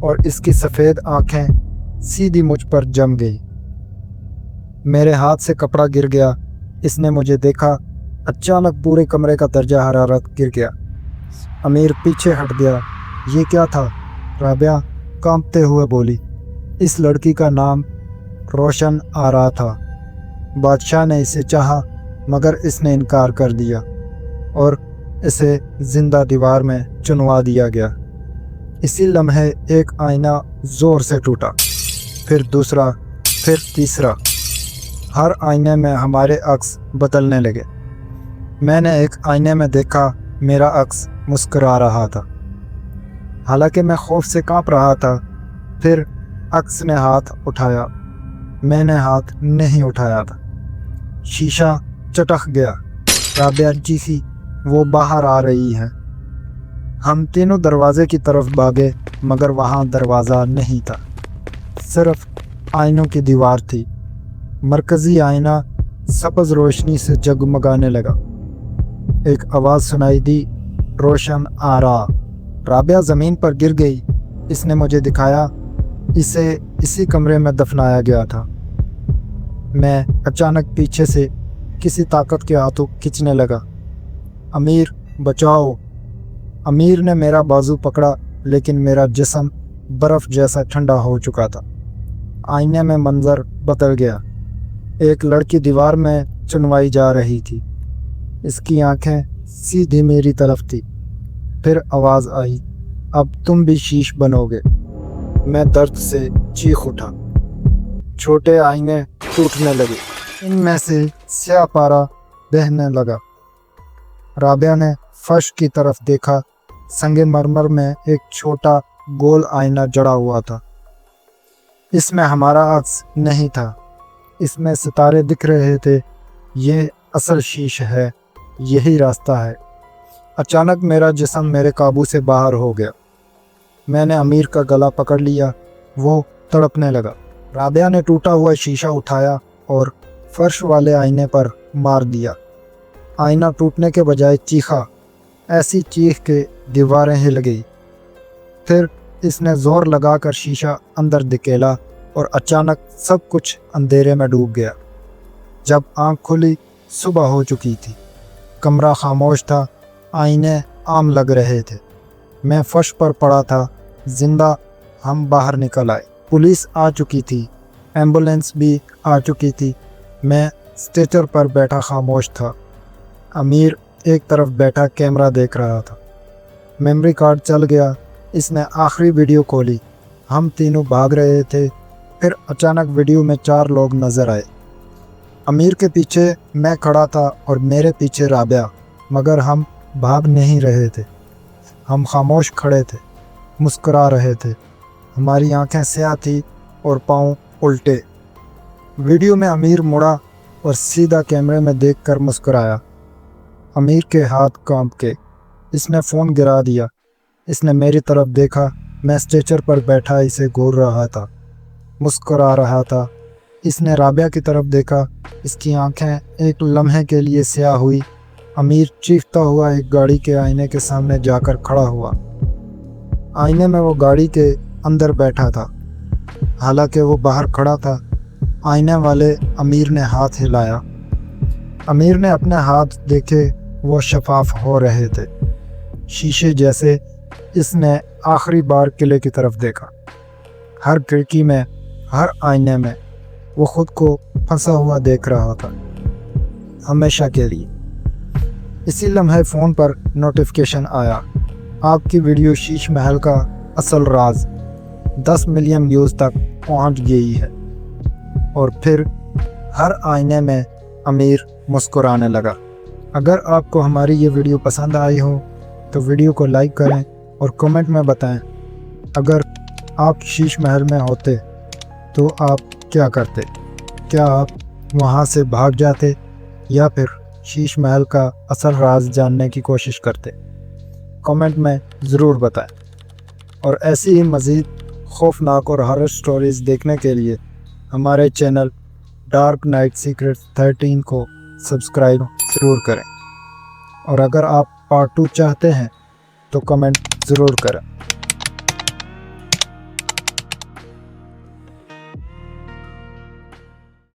اور اس کی سفید آنکھیں سیدھی مجھ پر جم گئی۔ میرے ہاتھ سے کپڑا گر گیا۔ اس نے مجھے دیکھا۔ اچانک پورے کمرے کا درجہ حرارت گر گیا۔ امیر پیچھے ہٹ گیا۔ یہ کیا تھا؟ رابعہ کانپتے ہوئے بولی۔ اس لڑکی کا نام روشن آرا تھا۔ بادشاہ نے اسے چاہا مگر اس نے انکار کر دیا اور اسے زندہ دیوار میں چنوا دیا گیا۔ اسی لمحے ایک آئینہ زور سے ٹوٹا، پھر دوسرا، پھر تیسرا۔ ہر آئینے میں ہمارے عکس بدلنے لگے۔ میں نے ایک آئینے میں دیکھا میرا عکس مسکرا رہا تھا، حالانکہ میں خوف سے کانپ رہا تھا۔ پھر عکس نے ہاتھ اٹھایا، میں نے ہاتھ نہیں اٹھایا تھا۔ شیشہ چٹک گیا۔ رابعہ چیخی، وہ باہر آ رہی ہے۔ ہم تینوں دروازے کی طرف بھاگے مگر وہاں دروازہ نہیں تھا، صرف آئینوں کی دیوار تھی۔ مرکزی آئینہ سبز روشنی سے جگمگانے لگا۔ ایک آواز سنائی دی، روشن آرا۔ رابعہ زمین پر گر گئی۔ اس نے مجھے دکھایا، اسے اسی کمرے میں دفنایا گیا تھا۔ میں اچانک پیچھے سے کسی طاقت کے ہاتھوں کھینچنے لگا۔ امیر بچاؤ! امیر نے میرا بازو پکڑا لیکن میرا جسم برف جیسا ٹھنڈا ہو چکا تھا۔ آئینے میں منظر بدل گیا۔ ایک لڑکی دیوار میں چنوائی جا رہی تھی۔ اس کی آنکھیں سیدھی میری طرف تھی۔ پھر آواز آئی، اب تم بھی شیش بنو گے۔ میں درد سے چیخ اٹھا۔ چھوٹے آئینے ٹوٹنے لگے، ان میں سے سیاہ پارا بہنے لگا۔ رابعہ نے فرش کی طرف دیکھا۔ سنگ مرمر میں ایک چھوٹا گول آئینہ جڑا ہوا تھا۔ اس میں ہمارا عکس نہیں تھا، اس میں ستارے دکھ رہے تھے۔ یہ اصل شیش ہے، یہی راستہ ہے۔ اچانک میرا جسم میرے قابو سے باہر ہو گیا۔ میں نے امیر کا گلا پکڑ لیا، وہ تڑپنے لگا۔ رابعہ نے ٹوٹا ہوا شیشہ اٹھایا اور فرش والے آئینے پر مار دیا۔ آئینہ ٹوٹنے کے بجائے چیخا، ایسی چیخ کہ دیواریں ہل گئی۔ پھر اس نے زور لگا کر شیشہ اندر دھکیلا اور اچانک سب کچھ اندھیرے میں ڈوب گیا۔ جب آنکھ کھلی صبح ہو چکی تھی۔ کمرہ خاموش تھا، آئینے عام لگ رہے تھے۔ میں فرش پر پڑا تھا، زندہ۔ ہم باہر نکل آئے۔ پولیس آ چکی تھی، ایمبولینس بھی آ چکی تھی۔ میں اسٹریچر پر بیٹھا خاموش تھا۔ امیر ایک طرف بیٹھا کیمرہ دیکھ رہا تھا۔ میموری کارڈ چل گیا۔ اس نے آخری ویڈیو کھولی۔ ہم تینوں بھاگ رہے تھے۔ پھر اچانک ویڈیو میں 4 لوگ نظر آئے۔ امیر کے پیچھے میں کھڑا تھا اور میرے پیچھے رابعہ، مگر ہم بھاگ نہیں رہے تھے۔ ہم خاموش کھڑے تھے، مسکرا رہے تھے۔ ہماری آنکھیں سیاہ تھی اور پاؤں الٹے۔ ویڈیو میں امیر مڑا اور سیدھا کیمرے میں دیکھ کر مسکرایا۔ امیر کے ہاتھ کانپ کے۔ اس نے فون گرا دیا۔ اس نے میری طرف دیکھا۔ میں اسٹریچر پر بیٹھا اسے گھور رہا تھا، مسکرا رہا تھا۔ اس نے رابعہ کی طرف دیکھا۔ اس کی آنکھیں ایک لمحے کے لیے سیاہ ہوئی۔ امیر چیختا ہوا ایک گاڑی کے آئینے کے سامنے جا کر کھڑا ہوا۔ آئینے میں وہ گاڑی کے اندر بیٹھا تھا، حالانکہ وہ باہر کھڑا تھا۔ آئینے والے امیر نے ہاتھ ہلایا۔ امیر نے اپنے ہاتھ دیکھے، وہ شفاف ہو رہے تھے، شیشے جیسے۔ اس نے آخری بار قلعے کی طرف دیکھا۔ ہر کھڑکی میں، ہر آئینے میں وہ خود کو پھنسا ہوا دیکھ رہا تھا، ہمیشہ کے لیے۔ اسی لمحے فون پر نوٹیفیکیشن آیا، آپ کی ویڈیو شیش محل کا اصل راز 10 ملین ویوز تک پہنچ گئی ہے۔ اور پھر ہر آئینے میں امیر مسکرانے لگا۔ اگر آپ کو ہماری یہ ویڈیو پسند آئی ہو تو ویڈیو کو لائک کریں اور کمنٹ میں بتائیں اگر آپ شیش محل میں ہوتے تو آپ کیا کرتے؟ کیا آپ وہاں سے بھاگ جاتے یا پھر شیش محل کا اصل راز جاننے کی کوشش کرتے؟ کمنٹ میں ضرور بتائیں۔ اور ایسی ہی مزید خوفناک اور ہارر سٹوریز دیکھنے کے لیے ہمارے چینل ڈارک نائٹ سیکرٹس 13 کو سبسکرائب ضرور کریں۔ اور اگر آپ پارٹ 2 چاہتے ہیں تو کمنٹ ضرور کریں۔